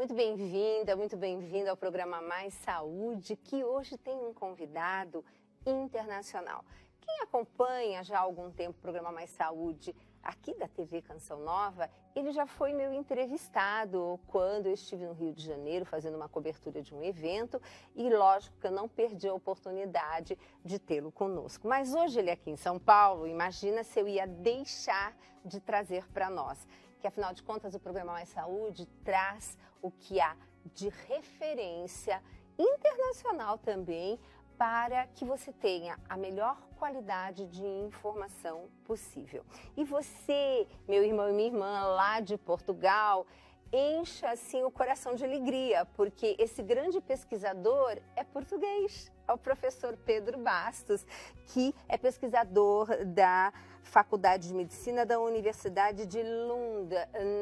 Muito bem-vinda ao programa Mais Saúde, que hoje tem um convidado internacional. Quem acompanha já há algum tempo o programa Mais Saúde aqui da TV Canção Nova, ele já foi meu entrevistado quando eu estive no Rio de Janeiro fazendo uma cobertura de um evento e lógico que eu não perdi a oportunidade de tê-lo conosco. Mas hoje ele é aqui em São Paulo, imagina se eu ia deixar de trazer para nós, que afinal de contas o programa Mais Saúde traz o que há de referência internacional também para que você tenha a melhor qualidade de informação possível. E você, meu irmão e minha irmã lá de Portugal, encha assim o coração de alegria, porque esse grande pesquisador é português, é o professor Pedro Bastos, que é pesquisador da Faculdade de Medicina da Universidade de Lund,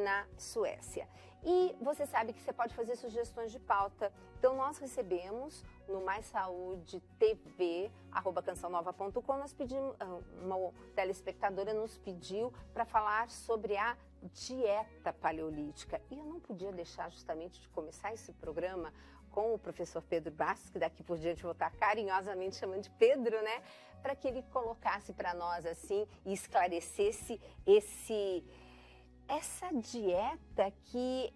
na Suécia. E você sabe que você pode fazer sugestões de pauta. Então nós recebemos no Mais Saúde TV, @cançãonova.com, nós pedimos, uma telespectadora nos pediu para falar sobre a dieta paleolítica. E eu não podia deixar justamente de começar esse programa com o professor Pedro Bastos, que daqui por diante eu vou estar carinhosamente chamando de Pedro, né? Para que ele colocasse para nós assim e esclarecesse essa dieta que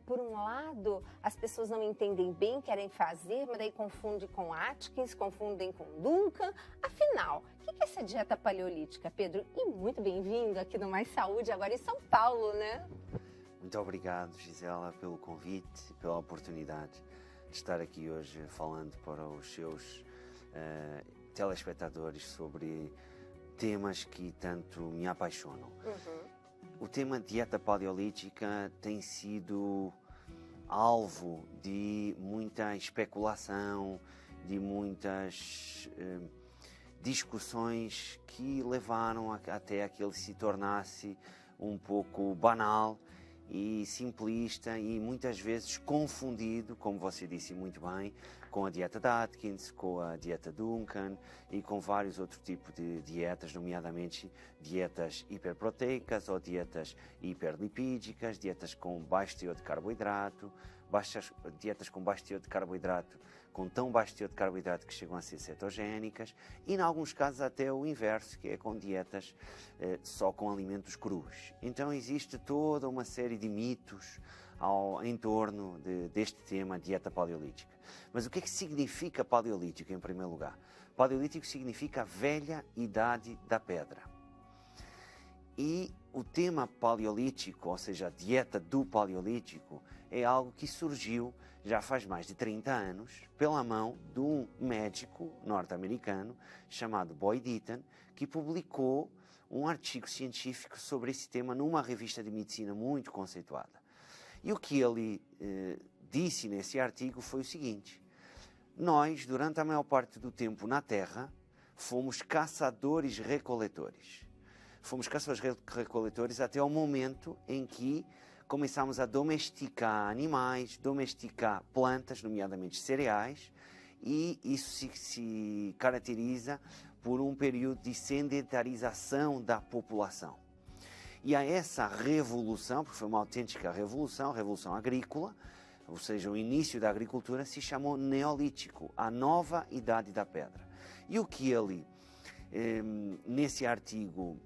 por um lado, as pessoas não entendem bem, querem fazer, mas daí confundem com Atkins, confundem com Duncan. Afinal, o que é essa dieta paleolítica, Pedro? E muito bem-vindo aqui no Mais Saúde, agora em São Paulo, né? Muito obrigado, Gisela, pelo convite e pela oportunidade de estar aqui hoje falando para os seus telespectadores sobre temas que tanto me apaixonam. O tema dieta paleolítica tem sido alvo de muita especulação, de muitas discussões que levaram até a que ele se tornasse um pouco banal e simplista e muitas vezes confundido, como você disse muito bem, com a dieta de Atkins, com a dieta Duncan e com vários outros tipos de dietas, nomeadamente dietas hiperproteicas ou dietas hiperlipídicas, dietas com baixo teor de carboidrato, dietas com baixo teor de carboidrato, com tão baixo teor de carboidrato que chegam a ser cetogénicas e, em alguns casos, até o inverso, que é com dietas só com alimentos crus. Então existe toda uma série de mitos em torno deste tema, dieta paleolítica. Mas o que é que significa paleolítico, em primeiro lugar? Paleolítico significa a velha idade da pedra. E o tema paleolítico, ou seja, a dieta do paleolítico, é algo que surgiu já faz mais de 30 anos, pela mão de um médico norte-americano chamado Boyd Eaton, que publicou um artigo científico sobre esse tema numa revista de medicina muito conceituada. E o que ele disse nesse artigo foi o seguinte: nós, durante a maior parte do tempo na Terra, fomos caçadores-recoletores. Fomos caçadores-recoletores até o momento em que começámos a domesticar animais, domesticar plantas, nomeadamente cereais, e isso se caracteriza por um período de sedentarização da população. E a essa revolução, porque foi uma autêntica revolução, a revolução agrícola, ou seja, o início da agricultura, se chamou Neolítico, a nova idade da pedra. E o que ele, nesse artigo,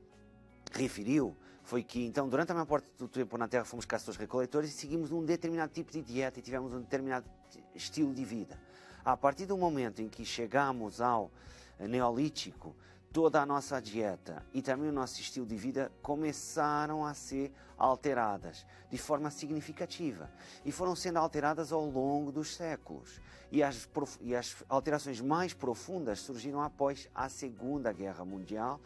referiu foi que, então, durante a maior parte do tempo na Terra fomos caçadores-recoletores e seguimos um determinado tipo de dieta e tivemos um determinado estilo de vida. A partir do momento em que chegamos ao Neolítico, toda a nossa dieta e também o nosso estilo de vida começaram a ser alteradas de forma significativa e foram sendo alteradas ao longo dos séculos. E as alterações mais profundas surgiram após a Segunda Guerra Mundial.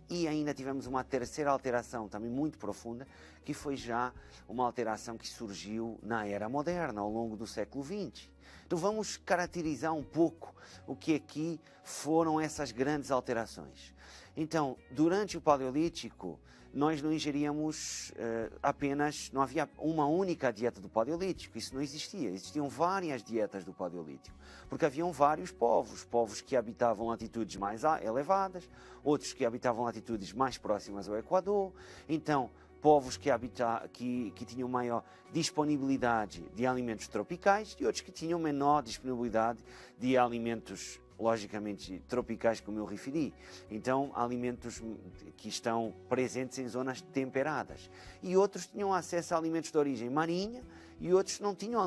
E ainda tivemos uma terceira alteração também muito profunda, que foi já uma alteração que surgiu na era moderna, ao longo do século XX. Então vamos caracterizar um pouco o que aqui foram essas grandes alterações. Então, durante o Paleolítico, nós não ingeríamos não havia uma única dieta do Paleolítico, isso não existia. Existiam várias dietas do Paleolítico, porque haviam vários povos que habitavam latitudes mais elevadas, outros que habitavam latitudes mais próximas ao Equador. Então, povos que tinham maior disponibilidade de alimentos tropicais e outros que tinham menor disponibilidade de alimentos, logicamente, tropicais, como eu referi. Então, alimentos que estão presentes em zonas temperadas. E outros tinham acesso a alimentos de origem marinha e outros não tinham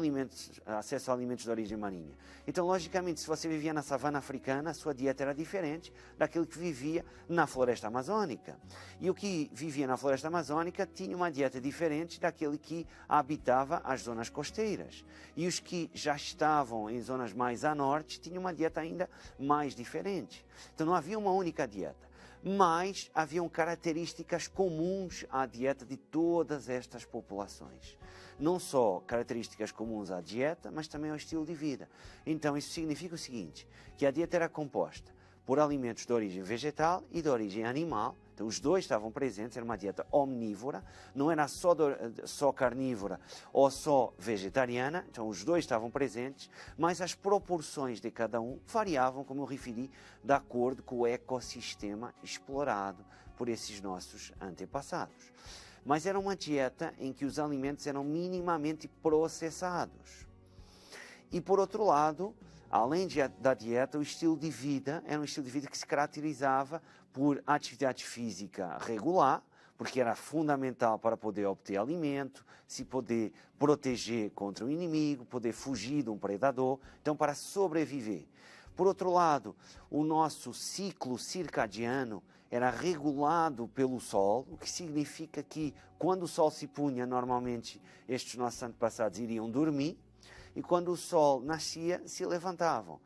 acesso a alimentos de origem marinha. Então, logicamente, se você vivia na savana africana, a sua dieta era diferente daquele que vivia na floresta amazônica. E o que vivia na floresta amazônica tinha uma dieta diferente daquele que habitava as zonas costeiras. E os que já estavam em zonas mais a norte tinham uma dieta ainda mais diferente. Então, não havia uma única dieta, mas haviam características comuns à dieta de todas estas populações. Não só características comuns à dieta, mas também ao estilo de vida. Então, isso significa o seguinte, que a dieta era composta por alimentos de origem vegetal e de origem animal. Então, os dois estavam presentes, era uma dieta omnívora, não era só carnívora ou só vegetariana, então os dois estavam presentes, mas as proporções de cada um variavam, como eu referi, de acordo com o ecossistema explorado por esses nossos antepassados. Mas era uma dieta em que os alimentos eram minimamente processados. E, por outro lado, além da dieta, o estilo de vida era um estilo de vida que se caracterizava por atividade física regular, porque era fundamental para poder obter alimento, se poder proteger contra o inimigo, poder fugir de um predador, então para sobreviver. Por outro lado, o nosso ciclo circadiano era regulado pelo sol, o que significa que quando o sol se punha, normalmente estes nossos antepassados iriam dormir, e quando o sol nascia, se levantavam.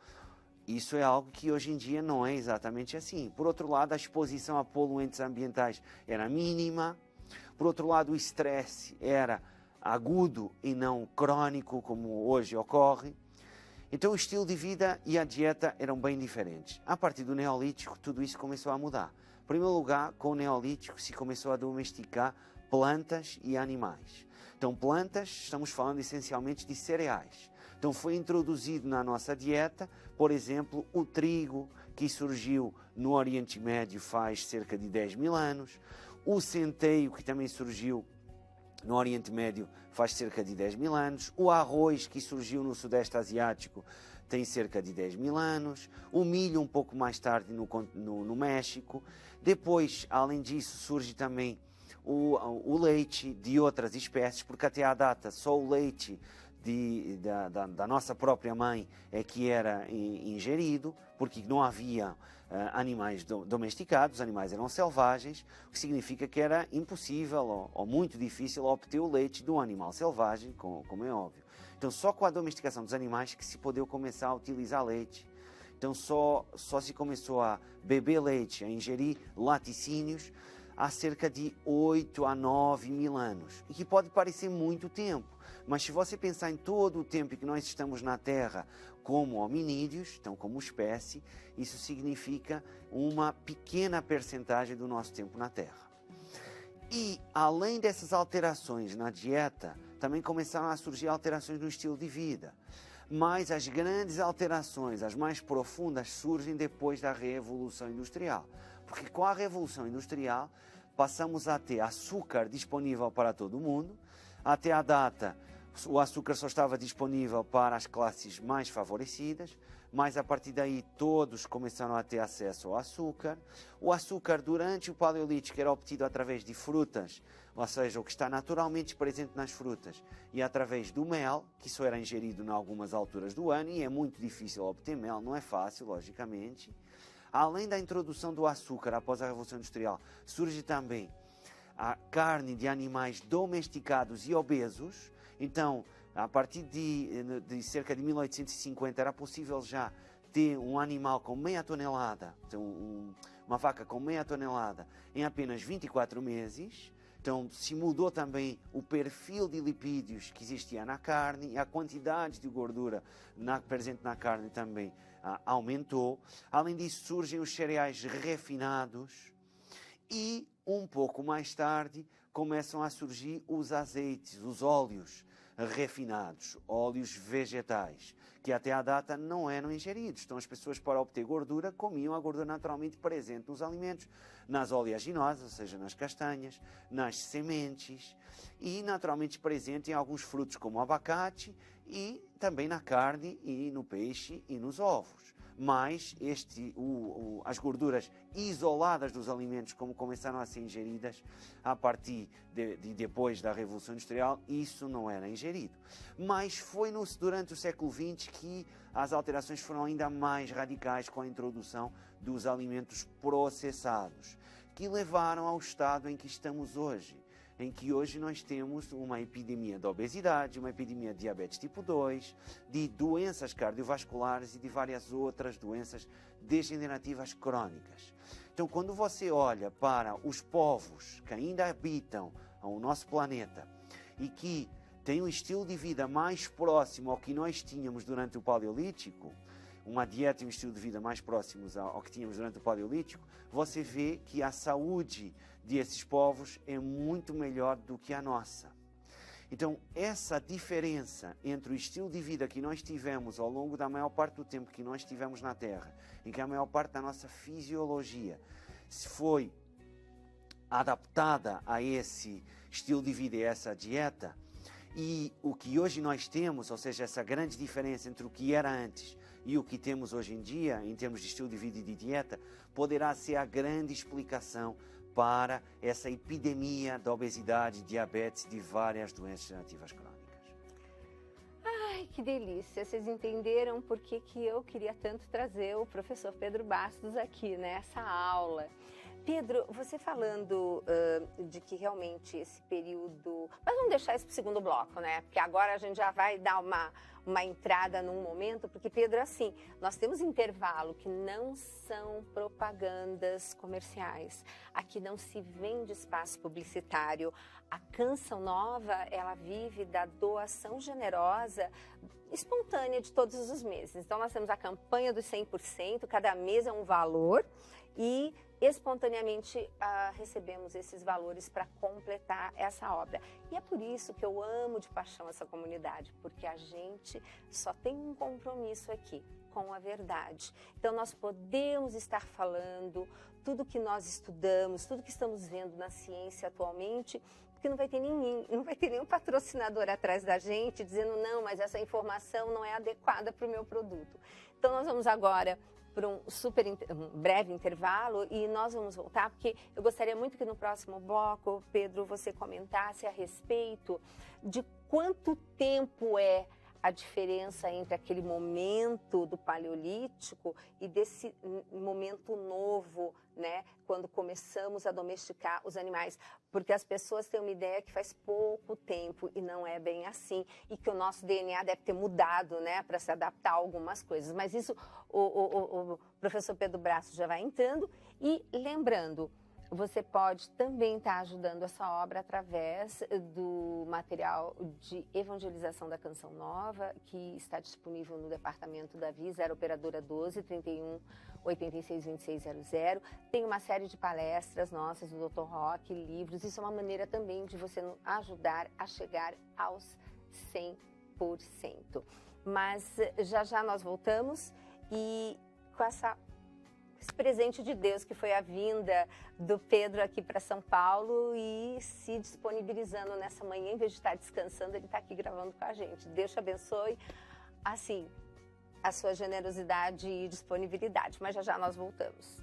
Isso é algo que hoje em dia não é exatamente assim. Por outro lado, a exposição a poluentes ambientais era mínima. Por outro lado, o estresse era agudo e não crônico, como hoje ocorre. Então, o estilo de vida e a dieta eram bem diferentes. A partir do Neolítico, tudo isso começou a mudar. Em primeiro lugar, com o Neolítico se começou a domesticar plantas e animais. Então, plantas, estamos falando essencialmente de cereais. Então, foi introduzido na nossa dieta, por exemplo, o trigo, que surgiu no Oriente Médio faz cerca de 10 mil anos, o centeio, que também surgiu no Oriente Médio faz cerca de 10 mil anos, o arroz, que surgiu no Sudeste Asiático, tem cerca de 10 mil anos, o milho um pouco mais tarde no México. Depois, além disso, surge também o leite de outras espécies, porque até à data só o leite da nossa própria mãe é que era ingerido, porque não havia animais domesticados, os animais eram selvagens, o que significa que era impossível ou muito difícil obter o leite de um animal selvagem, como é óbvio. Então, só com a domesticação dos animais que se podeu começar a utilizar leite. Então, só se começou a beber leite, a ingerir laticínios, há cerca de 8 a 9 mil anos. E que pode parecer muito tempo, mas se você pensar em todo o tempo que nós estamos na Terra como hominídeos, então como espécie, isso significa uma pequena percentagem do nosso tempo na Terra. E, além dessas alterações na dieta, também começaram a surgir alterações no estilo de vida. Mas as grandes alterações, as mais profundas, surgem depois da Revolução Industrial. Porque com a Revolução Industrial, passamos a ter açúcar disponível para todo mundo. Até a data, o açúcar só estava disponível para as classes mais favorecidas, mas a partir daí todos começaram a ter acesso ao açúcar. O açúcar durante o Paleolítico era obtido através de frutas, ou seja, o que está naturalmente presente nas frutas, e através do mel, que só era ingerido em algumas alturas do ano, e é muito difícil obter mel, não é fácil, logicamente. Além da introdução do açúcar após a Revolução Industrial, surge também a carne de animais domesticados e obesos. Então, a partir de cerca de 1850, era possível já ter um animal com meia tonelada, então uma vaca com meia tonelada, em apenas 24 meses. Então, se mudou também o perfil de lipídios que existia na carne, e a quantidade de gordura presente na carne também aumentou. Além disso, surgem os cereais refinados e, um pouco mais tarde, começam a surgir os azeites, os óleos. refinados, óleos vegetais, que até à data não eram ingeridos. Então as pessoas, para obter gordura, comiam a gordura naturalmente presente nos alimentos, nas oleaginosas, ou seja, nas castanhas, nas sementes e naturalmente presente em alguns frutos como o abacate e também na carne e no peixe e nos ovos. Mas as gorduras isoladas dos alimentos, como começaram a ser ingeridas a partir de depois da Revolução Industrial, isso não era ingerido. Mas foi durante o século XX que as alterações foram ainda mais radicais com a introdução dos alimentos processados, que levaram ao estado em que estamos hoje, em que hoje nós temos uma epidemia de obesidade, uma epidemia de diabetes tipo 2, de doenças cardiovasculares e de várias outras doenças degenerativas crônicas. Então, quando você olha para os povos que ainda habitam o nosso planeta e que têm um estilo de vida mais próximo ao que nós tínhamos durante o Paleolítico, uma dieta e um estilo de vida mais próximos ao que tínhamos durante o Paleolítico, você vê que a saúde desses povos é muito melhor do que a nossa. Então, essa diferença entre o estilo de vida que nós tivemos ao longo da maior parte do tempo que nós tivemos na Terra, em que a maior parte da nossa fisiologia foi adaptada a esse estilo de vida e essa dieta, e o que hoje nós temos, ou seja, essa grande diferença entre o que era antes e o que temos hoje em dia, em termos de estilo de vida e de dieta, poderá ser a grande explicação para essa epidemia da obesidade, diabetes e de várias doenças degenerativas crônicas. Ai, que delícia! Vocês entenderam por que eu queria tanto trazer o professor Pedro Bastos aqui nessa aula. Pedro, você falando de que realmente esse período... Mas vamos deixar isso para o segundo bloco, né? Porque agora a gente já vai dar uma entrada num momento, porque, Pedro, assim, nós temos intervalo que não são propagandas comerciais. Aqui não se vende espaço publicitário. A Canção Nova, ela vive da doação generosa, espontânea de todos os meses. Então, nós temos a campanha dos 100%, cada mês é um valor e espontaneamente recebemos esses valores para completar essa obra. E é por isso que eu amo de paixão essa comunidade, porque a gente só tem um compromisso aqui com a verdade. Então nós podemos estar falando tudo que nós estudamos, tudo que estamos vendo na ciência atualmente, porque não vai ter nenhum patrocinador atrás da gente dizendo não, mas essa informação não é adequada para o meu produto. Então nós vamos agora por um breve intervalo e nós vamos voltar, porque eu gostaria muito que no próximo bloco, Pedro, você comentasse a respeito de quanto tempo é a diferença entre aquele momento do Paleolítico e desse momento novo, né, quando começamos a domesticar os animais, porque as pessoas têm uma ideia que faz pouco tempo e não é bem assim, e que o nosso DNA deve ter mudado, né, para se adaptar a algumas coisas, mas isso o professor Pedro Bastos já vai entrando. E lembrando, você pode também estar ajudando essa obra através do material de evangelização da Canção Nova, que está disponível no departamento da Visa, era operadora 12 31 86 2600. Tem uma série de palestras nossas do Dr. Roque, livros. Isso é uma maneira também de você ajudar a chegar aos 100%. Mas já nós voltamos e com esse presente de Deus que foi a vinda do Pedro aqui para São Paulo e se disponibilizando nessa manhã, em vez de estar descansando, ele está aqui gravando com a gente. Deus te abençoe, assim, a sua generosidade e disponibilidade. Mas já nós voltamos.